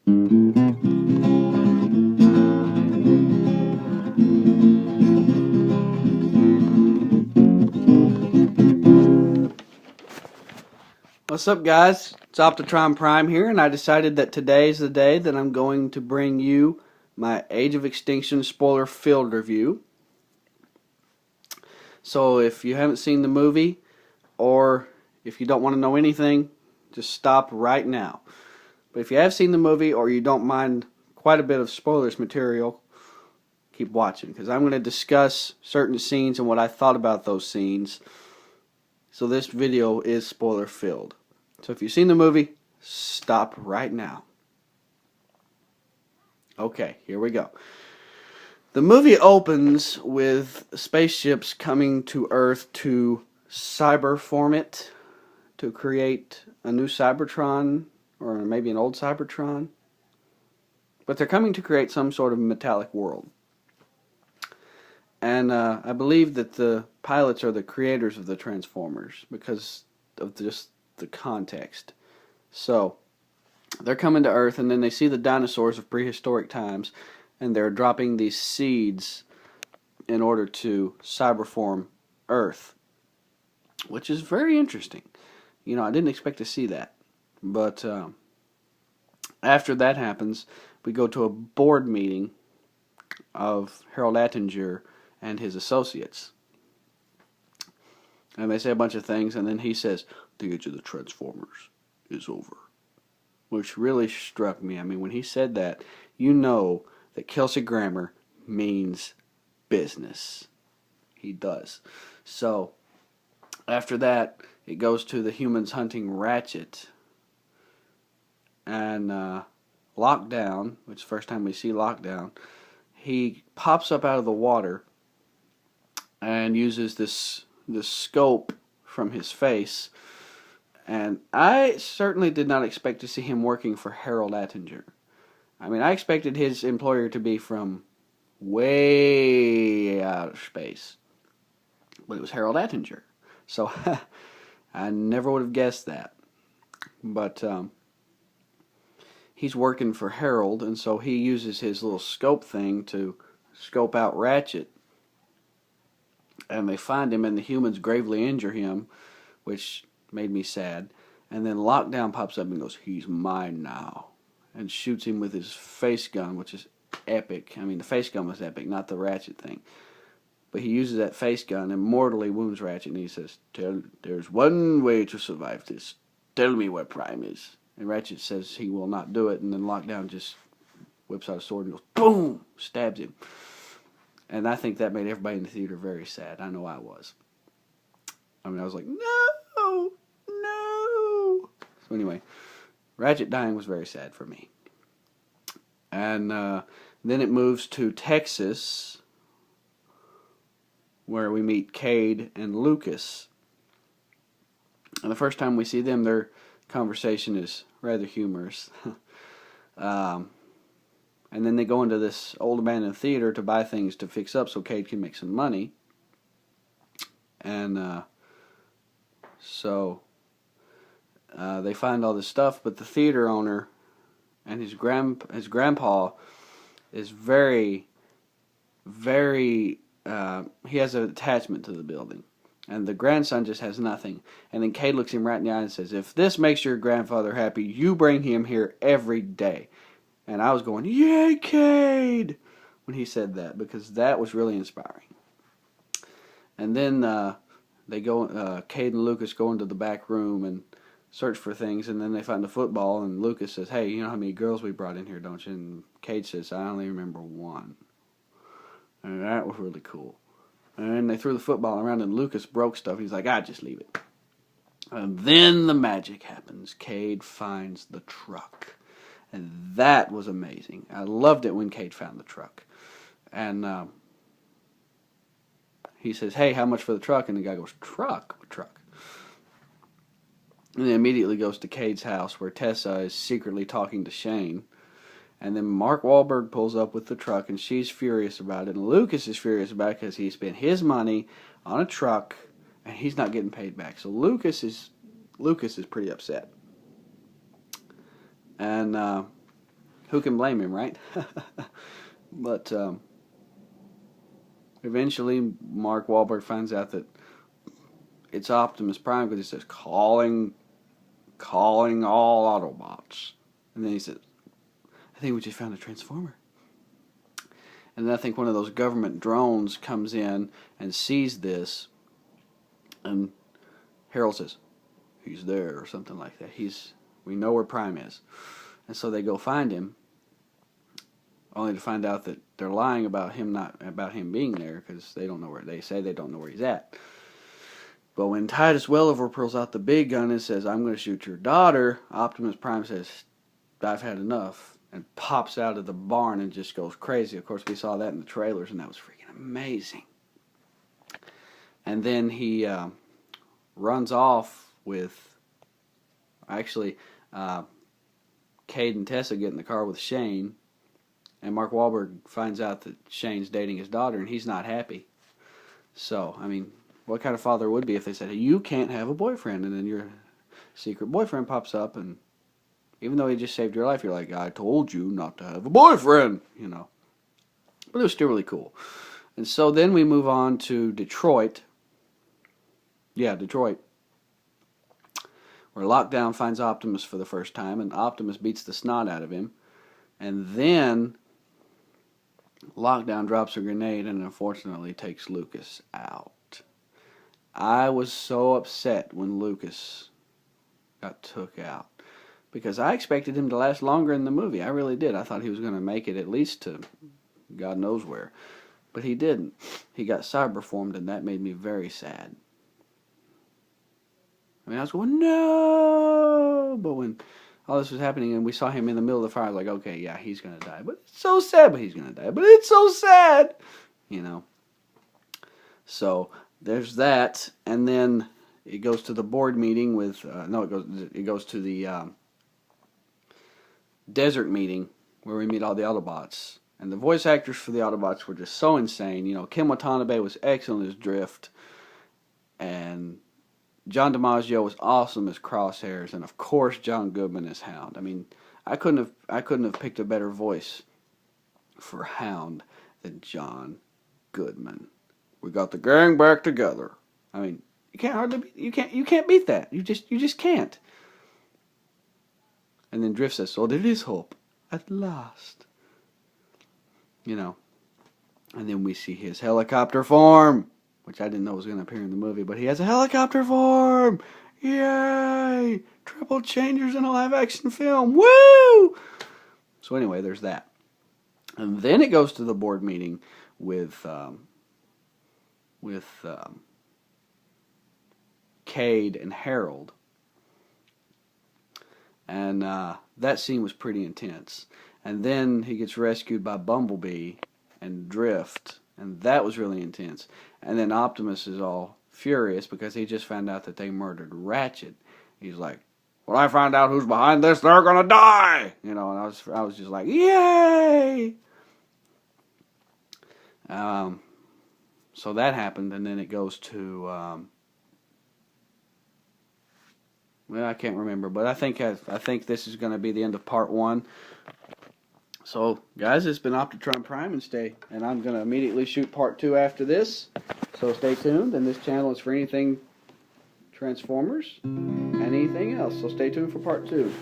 What's up, guys? It's Optitron Prime here, and I decided that today's the day that I'm going to bring you my Age of Extinction spoiler-filled review. So if you haven't seen the movie, or if you don't want to know anything, just stop right now. But if you have seen the movie, or you don't mind quite a bit of spoilers material, keep watching, because I'm going to discuss certain scenes and what I thought about those scenes. So this video is spoiler-filled. So if you've seen the movie, stop right now. Okay, here we go. The movie opens with spaceships coming to Earth to cyberform it, to create a new Cybertron, or maybe an old Cybertron. But they're coming to create some sort of metallic world. And I believe that the pilots are the creators of the Transformers because of just the context. So they're coming to Earth, and then they see the dinosaurs of prehistoric times, and they're dropping these seeds in order to cyberform Earth, which is very interesting. You know, I didn't expect to see that. But after that happens, we go to a board meeting of Harold Attinger and his associates. And they say a bunch of things, and then he says, "The age of the Transformers is over." Which really struck me. I mean, when he said that, you know that Kelsey Grammer means business. He does. So, after that, it goes to the humans hunting Ratchet. And Lockdown, which is the first time we see Lockdown, he pops up out of the water and uses this scope from his face. And I certainly did not expect to see him working for Harold Attinger. I mean, I expected his employer to be from way out of space. But it was Harold Attinger. So, I never would have guessed that. But, he's working for Harold, and so he uses his little scope thing to scope out Ratchet. And they find him, and the humans gravely injure him, which made me sad. And then Lockdown pops up and goes, "He's mine now," and shoots him with his face gun, which is epic. I mean, the face gun was epic, not the Ratchet thing. But he uses that face gun and mortally wounds Ratchet, and he says, "There's one way to survive this. Tell me where Prime is." And Ratchet says he will not do it, and then Lockdown just whips out a sword and goes, boom, stabs him. And I think that made everybody in the theater very sad. I know I was. I mean, I was like, no, no. So anyway, Ratchet dying was very sad for me. And then it moves to Texas, where we meet Cade and Lucas. And the first time we see them, their conversation is rather humorous. And then they go into this old abandoned theater to buy things to fix up so Cade can make some money. And so they find all this stuff, but the theater owner and his grandpa is very, very, he has an attachment to the building. And the grandson just has nothing. And then Cade looks him right in the eye and says, "If this makes your grandfather happy, you bring him here every day." And I was going, "Yay, Cade!" when he said that, because that was really inspiring. And then they go, Cade and Lucas go into the back room and search for things, and then they find the football, and Lucas says, "Hey, you know how many girls we brought in here, don't you?" And Cade says, "I only remember one." And that was really cool. And they threw the football around, and Lucas broke stuff. He's like, just leave it." And then the magic happens. Cade finds the truck. And that was amazing. I loved it when Cade found the truck. And he says, "Hey, how much for the truck?" And the guy goes, "Truck? What truck?" And then immediately goes to Cade's house, where Tessa is secretly talking to Shane. And then Mark Wahlberg pulls up with the truck, and she's furious about it. And Lucas is furious about it because he spent his money on a truck, and he's not getting paid back. So Lucas is pretty upset. And who can blame him, right? But eventually, Mark Wahlberg finds out that it's Optimus Prime because he says, calling all Autobots. And then he says, I think we just found a Transformer. And then I think one of those government drones comes in and sees this, and Harold says, he's there, or something like that. We know where Prime is. And so they go find him, only to find out that they're lying about him being there, because they don't know where he's at. But when Titus Welliver pulls out the big gun and says, I'm going to shoot your daughter, Optimus Prime says, I've had enough, and pops out of the barn and just goes crazy. Of course, we saw that in the trailers, and that was freaking amazing. And then he runs off with, actually, Cade and Tessa get in the car with Shane, and Mark Wahlberg finds out that Shane's dating his daughter, and he's not happy. So, I mean, what kind of father would be if they said, hey, you can't have a boyfriend, and then your secret boyfriend pops up, and even though he just saved your life, you're like, I told you not to have a boyfriend, you know. But it was still really cool. And so then we move on to Detroit. Yeah, Detroit. Where Lockdown finds Optimus for the first time, and Optimus beats the snot out of him. And then Lockdown drops a grenade and unfortunately takes Lucas out. I was so upset when Lucas got took out, because I expected him to last longer in the movie. I really did. I thought he was going to make it at least to God knows where. But he didn't. He got cyberformed, and that made me very sad. I mean, I was going, no! But when all this was happening and we saw him in the middle of the fire, I was like, okay, yeah, he's going to die. But it's so sad, but he's going to die. But it's so sad! You know. So, there's that. And then it goes to the board meeting with, it goes to the desert meeting where we meet all the Autobots. And the voice actors for the Autobots were just so insane. You know, Ken Watanabe was excellent as Drift. And John DiMaggio was awesome as Crosshairs. And of course, John Goodman as Hound. I mean, I couldn't have picked a better voice for Hound than John Goodman. We got the gang back together. I mean, you can't beat that. You just can't. And then Drift says, so there is hope at last. You know. And then we see his helicopter form, which I didn't know was going to appear in the movie, but he has a helicopter form. Yay! Triple changers in a live action film. Woo! So anyway, there's that. And then it goes to the board meeting with Cade and Harold. And that scene was pretty intense. And then he gets rescued by Bumblebee and Drift, and that was really intense. And then Optimus is all furious because he just found out that they murdered Ratchet. He's like, when I find out who's behind this, they're gonna die! You know, and I was just like, yay! So that happened, and then it goes to, well, I can't remember, but I think this is going to be the end of part 1. So, guys, it's been Optitron Prime, and I'm going to immediately shoot part 2 after this. So stay tuned, and this channel is for anything Transformers and anything else. So stay tuned for part 2.